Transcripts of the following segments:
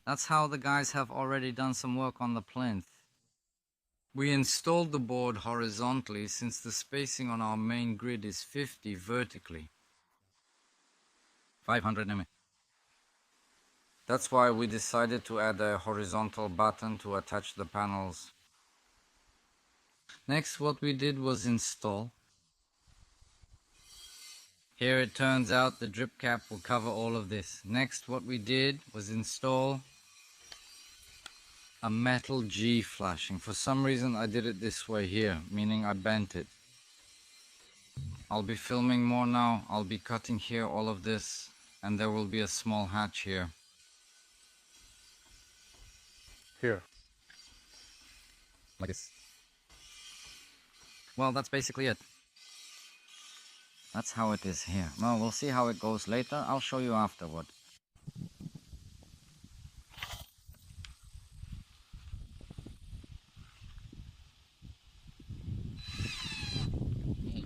That's how the guys have already done some work on the plinth. We installed the board horizontally since the spacing on our main grid is 50 vertically. 500 mm. That's why we decided to add a horizontal button to attach the panels. Next, what we did was install. Here it turns out the drip cap will cover all of this. Next, what we did was install a metal G flashing. For some reason I did it this way here, meaning I bent it. I'll be filming more now. I'll be cutting here all of this, and there will be a small hatch here. Here. Like this. Well, that's basically it. That's how it is here. Well, we'll see how it goes later. I'll show you afterward.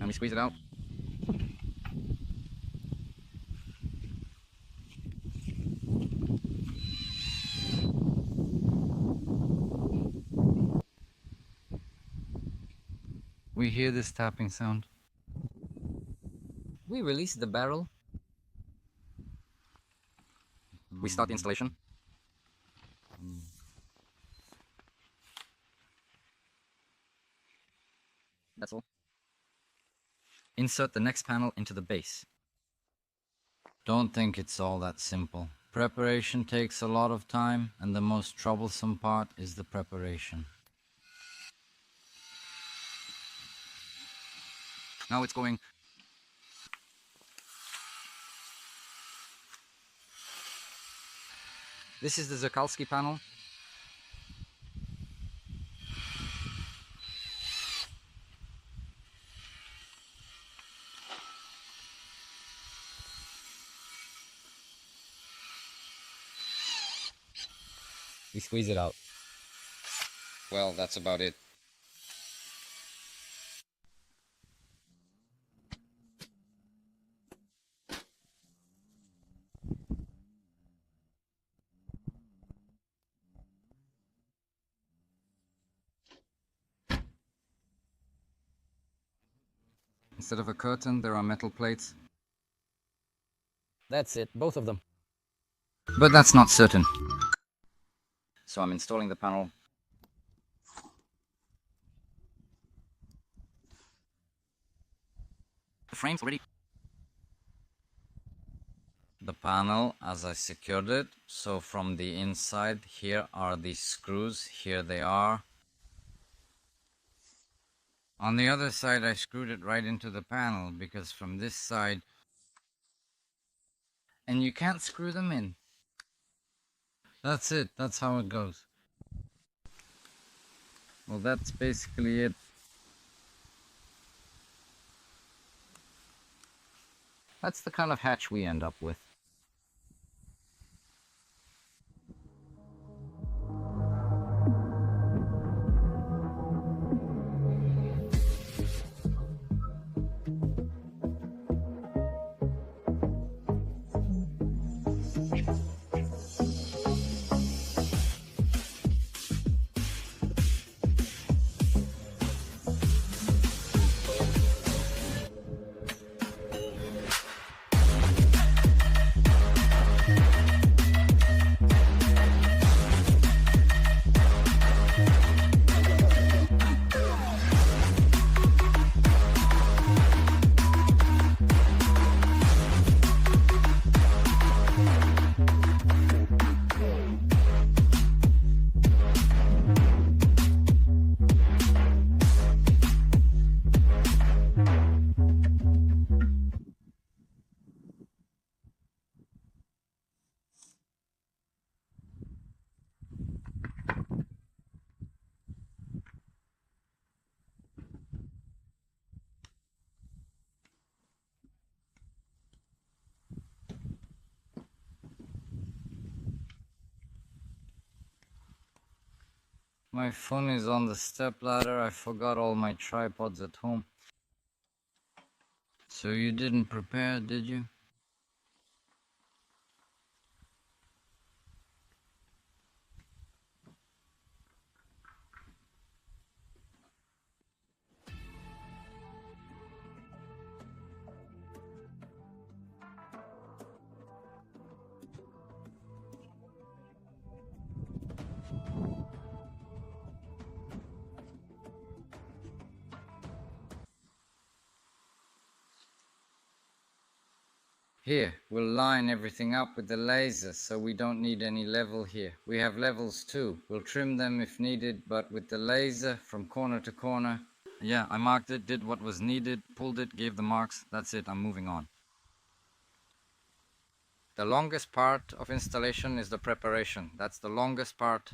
Let me squeeze it out. We hear this tapping sound. We release the barrel. We start the installation. That's all. Insert the next panel into the base. Don't think it's all that simple. Preparation takes a lot of time, and the most troublesome part is the preparation. Now it's going. This is the Zerkalski panel. We squeeze it out. Well, that's about it. Instead of a curtain, there are metal plates. That's it, both of them. But that's not certain. So I'm installing the panel. The frame's ready. The panel, as I secured it, so from the inside, here are the screws, here they are. On the other side, I screwed it right into the panel, because from this side, and you can't screw them in. That's it, that's how it goes. Well, that's basically it. That's the kind of hatch we end up with. My phone is on the stepladder. I forgot all my tripods at home. So you didn't prepare, did you? Here, we'll line everything up with the laser so we don't need any level here. We have levels too. We'll trim them if needed, but with the laser from corner to corner. Yeah, I marked it, did what was needed, pulled it, gave the marks. That's it, I'm moving on. The longest part of installation is the preparation. That's the longest part.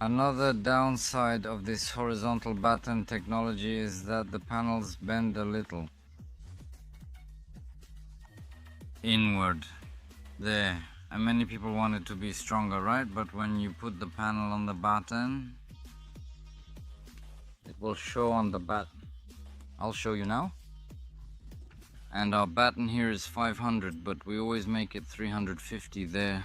Another downside of this horizontal batten technology is that the panels bend a little. Inward. There. And many people want it to be stronger, right? But when you put the panel on the batten, it will show on the batten. I'll show you now. And our batten here is 500, but we always make it 350 there.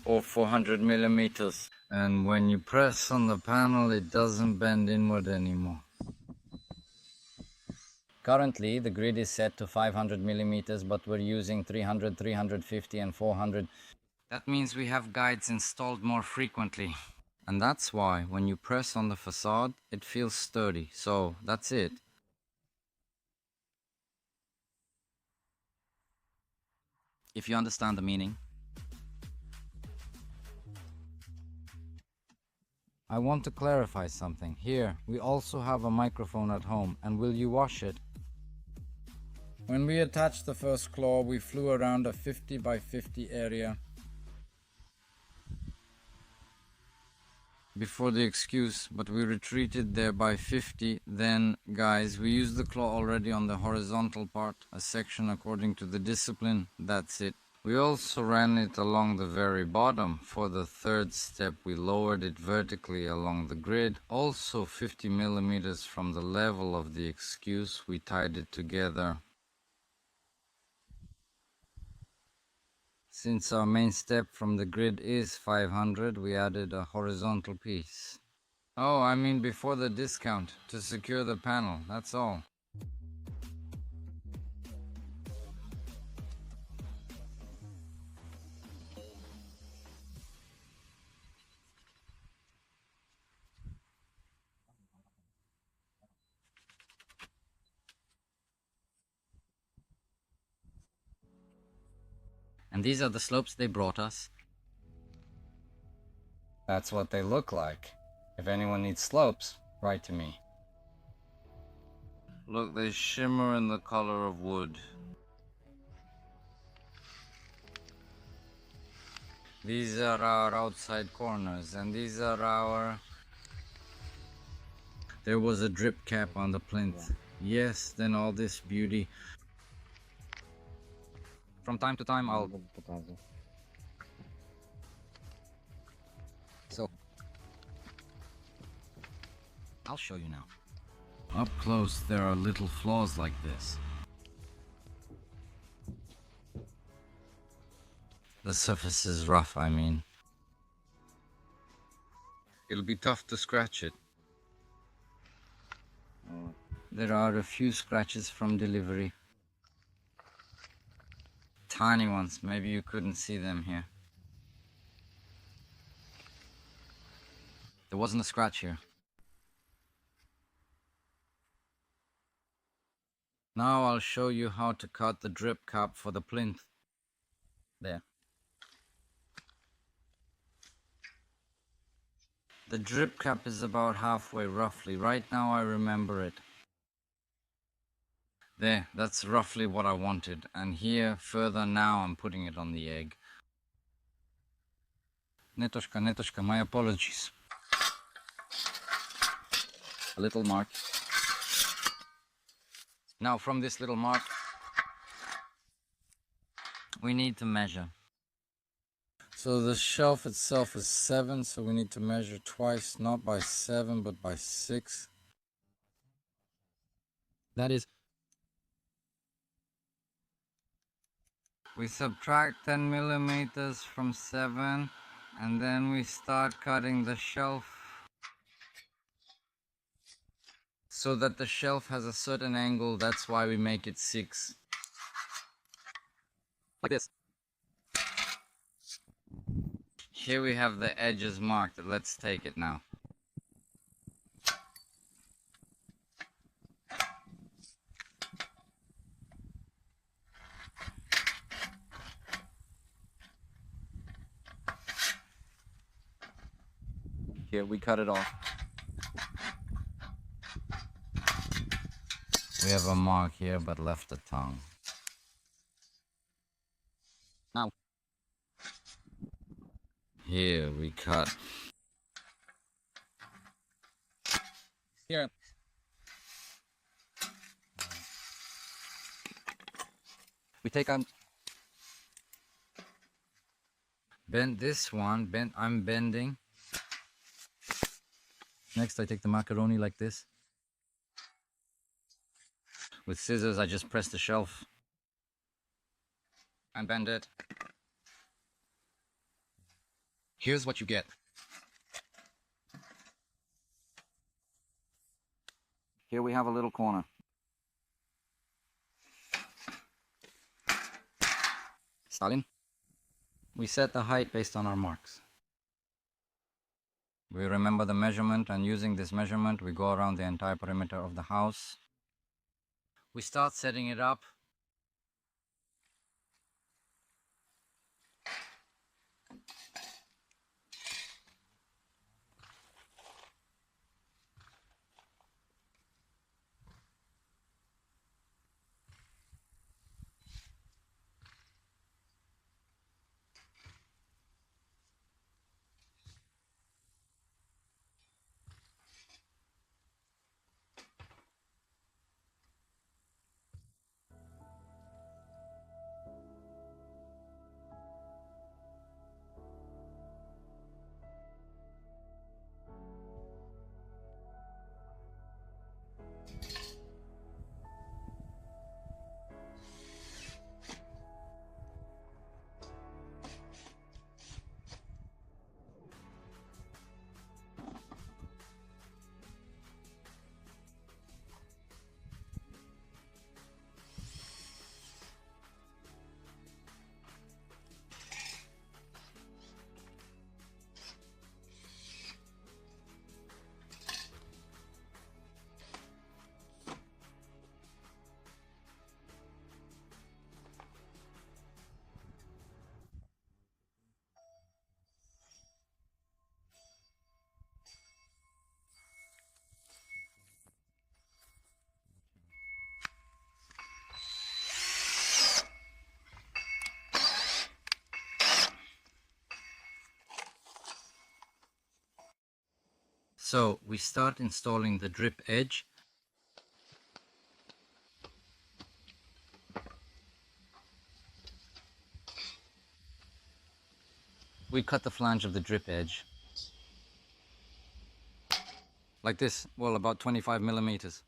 Or 400 millimeters. And when you press on the panel, it doesn't bend inward anymore. Currently, the grid is set to 500 millimeters, but we're using 300, 350 and 400. That means we have guides installed more frequently. And that's why when you press on the facade, it feels sturdy. So that's it. If you understand the meaning. I want to clarify something. Here, we also have a microphone at home, and will you wash it? When we attached the first claw, we flew around a 50 by 50 area. Before the excuse, but we retreated there by 50. Then, guys, we used the claw already on the horizontal part, a section according to the discipline. That's it. We also ran it along the very bottom. For the third step, we lowered it vertically along the grid. Also 50 millimeters from the level of the excuse, we tied it together. Since our main step from the grid is 500, we added a horizontal piece. Oh, I mean before the discount, to secure the panel, that's all. And these are the slopes they brought us. That's what they look like. If anyone needs slopes, write to me. Look, they shimmer in the color of wood. These are our outside corners, and these are our... There was a drip cap on the plinth. Yes, then all this beauty. From time to time, I'll... I'll show you now. Up close, there are little flaws like this. The surface is rough, I mean. It'll be tough to scratch it. There are a few scratches from delivery. Tiny ones, maybe you couldn't see them here. There wasn't a scratch here. Now I'll show you how to cut the drip cap for the plinth. There. The drip cap is about halfway roughly. Right now I remember it. There, that's roughly what I wanted. And here, further now, I'm putting it on the egg. Netoshka, my apologies. A little mark. Now from this little mark, we need to measure. So the shelf itself is 7, so we need to measure twice, not by 7, but by 6. That is... We subtract 10 millimeters from 7, and then we start cutting the shelf so that the shelf has a certain angle. That's why we make it 6. Like this. Here we have the edges marked. Let's take it now. Here, we cut it off. We have a mark here, but left the tongue. Now, here we cut. Here. We take on. Bend this one. I'm bending. Next, I take the macaroni like this. With scissors, I just press the shelf and bend it. Here's what you get. Here we have a little corner. Stalin. We set the height based on our marks. We remember the measurement, and using this measurement, we go around the entire perimeter of the house. We start setting it up. So we start installing the drip edge. We cut the flange of the drip edge like this, well, about 25 millimeters.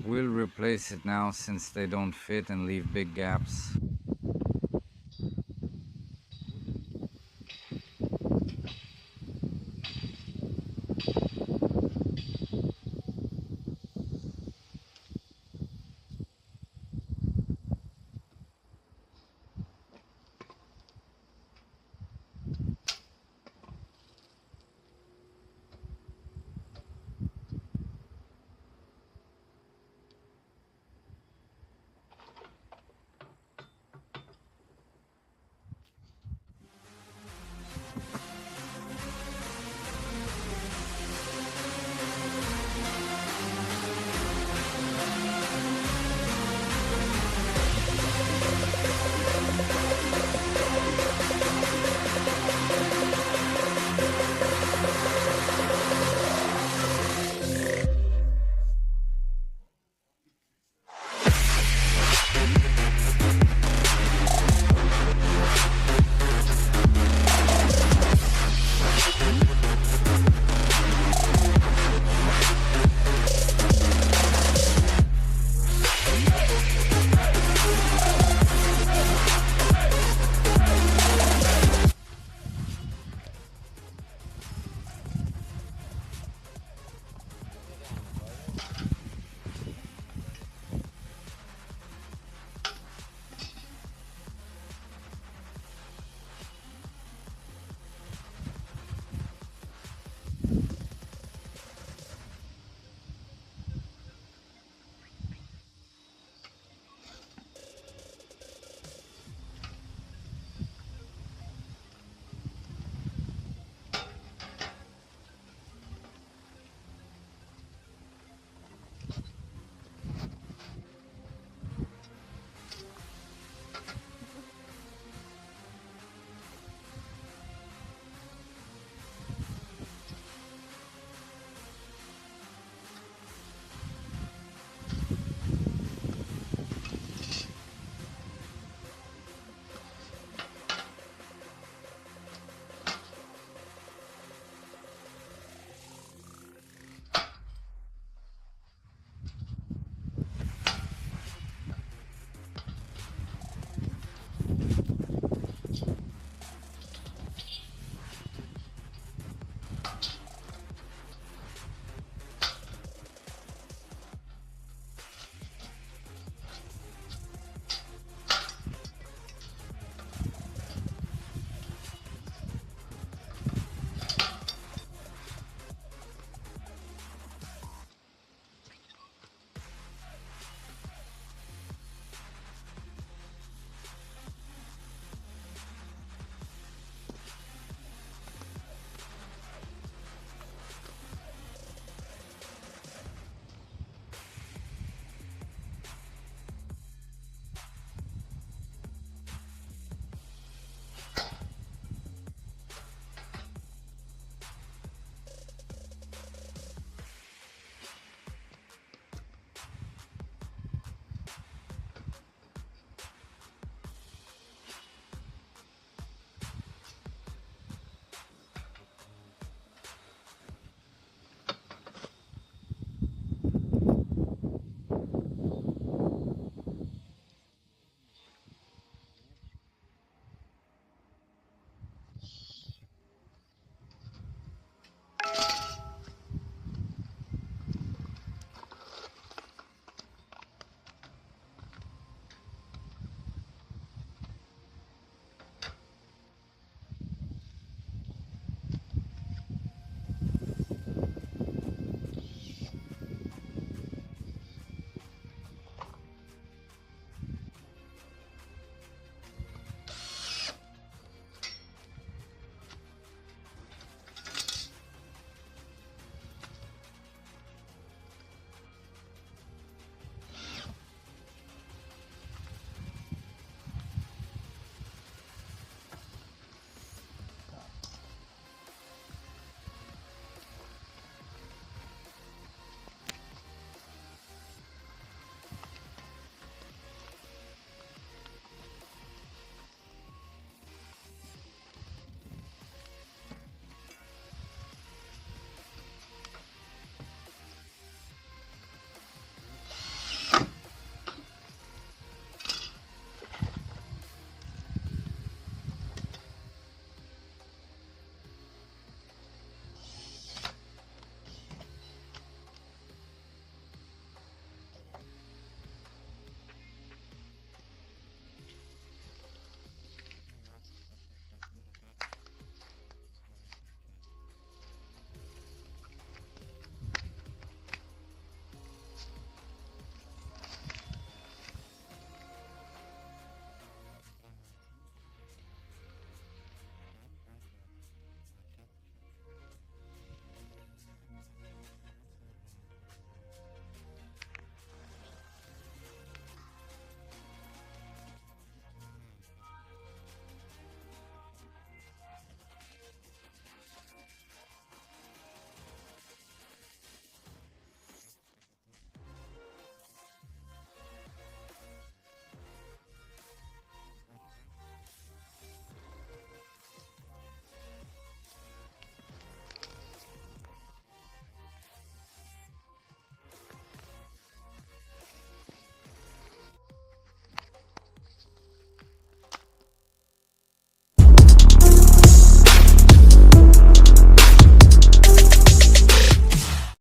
We'll replace it now since they don't fit and leave big gaps.